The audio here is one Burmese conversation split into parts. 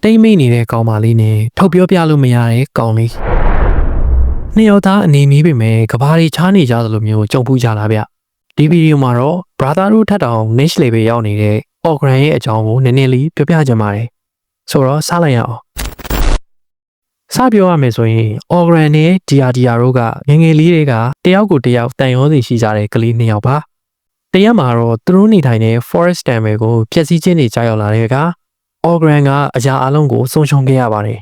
တိတ်မိတ်နေတဲ့ကောင်မလေးနဲ့ထုတ်ပြောပြလို့မရတဲ့ကောင်လေးနှစ်ယောက်သားအနေမီးပေမဲ့ကဘာတွေချားနေကြသလိုမျိုးကြုံပူးကြတာဗျဒီဗီဒီယိုမှာတော့ brother တို့ထက်တောင် niche level ရောက်နေတဲ့ Ogran ရဲ့အကြောင်းကိုနည်းနည်းလေးပြောပြကြပါမယ်ဆိုတော့စလိုက်ရအောင်စပြောရမယ်ဆိုရင် Ogran နဲ့ DRDR တို့ကငယ်ငယ်လေးတွေကတယောက်ကိုတယောက်တန်ရောစီရှိကြတဲ့ကလေးနှစ်ယောက်ပါတရက်မှာတော့သူတို့နေထိုင်တဲ့ forest တန်ပဲကိုဖျက်ဆီးခြင်းတွေကြားရောက်လာတဲ့အခါ Ogran ကအရာအလုံးကိုဆုံးရှုံးခဲ့ရပါတယ်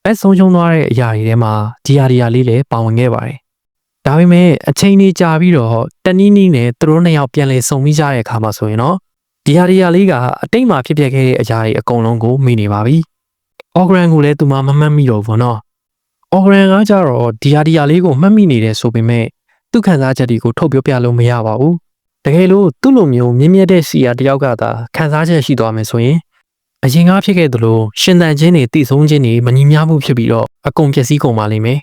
အဲဆုံးရှုံးသွားတဲ့အရာတွေထဲမှာ DRDR လေးလည်းပါဝင်ခဲ့ပါတယ်ဒါပေမဲ့အချိန်ကြီးကြာပြီးတော့တနည်းနည်းနဲ့သူတို့နှစ်ယောက်ပြန်လည်ဆုံမိကြတဲ့အခါမှာဆိုရင်တော့ DRDR လေးကအတိတ်မှာဖြစ်ပျက်ခဲ့တဲ့အရာတွေအကုန်လုံးကိုမေ့နေပါပြီ Ogran ကိုလည်းသူမှမမှတ်မိတော့ဘူးနော် Ogran ကကြတော့ DRDR လေးကိုမှတ်မိနေတယ်ဆိုပေမဲ့သူ့ခံစားချက်တွေကိုထုတ်ပြောပြလို့မရပါဘူးတကယ်လို့သူ့လိုမျိုးမြင့်မြတ်တဲ့စီယာတယောက်ကသာခံစားချက်ရှိသွားမယ်ဆိုရင်အရင်ကဖြစ်ခဲ့သလိုရှင်သန်ခြင်းတွေတည်ဆုံးခြင်းတွေမညီမျှမှုဖြစ်ပြီးတော့အကုန်ပျက်စီးကုန်ပါလိမ့်မယ်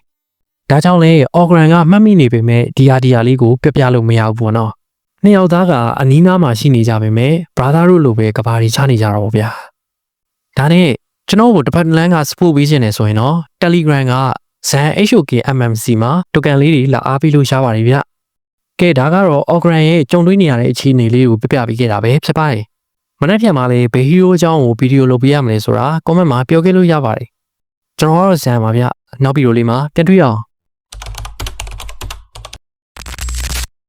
ဒါကြောင့်လဲ Ogran ကမှတ်မိနေပေမဲ့ DRDR လေးကိုပြပြလို့မရဘူးပေါ့နော်နှစ်ယောက်သားကအနီးနားမှာရှိနေကြပေမဲ့ brother တို့လိုပဲကဘာတွေချနေကြတော့ဗျာဒါနဲ့ကျွန်တော်တို့တစ်ဖက်လမ်းက support ပေးခြင်းနဲ့ဆိုရင်တော့ Telegram က Zan HOK MMC မှာတိုကန်လေးတွေလာအားပေးလို့ရပါတယ်ဗျကဲဒါကတော့ Ogran ရဲ့ကြုံတွေ့နေရတဲ့အခြေအနေလေးကိုပြပြပေးခဲ့တာပဲဖြစ်ပါတယ်မနေ့ပြန်မှာလေဘယ်ဟီးရိုးအကြောင်းကိုဗီဒီယိုလုပ်ပေးရမလဲဆိုတာ comment မှာပြောခဲ့လို့ရပါတယ်ကျွန်တော်ကတော့ Zan ပါဗျနောက်ဗီဒီယိုလေးမှာပြန်တွေ့အောင်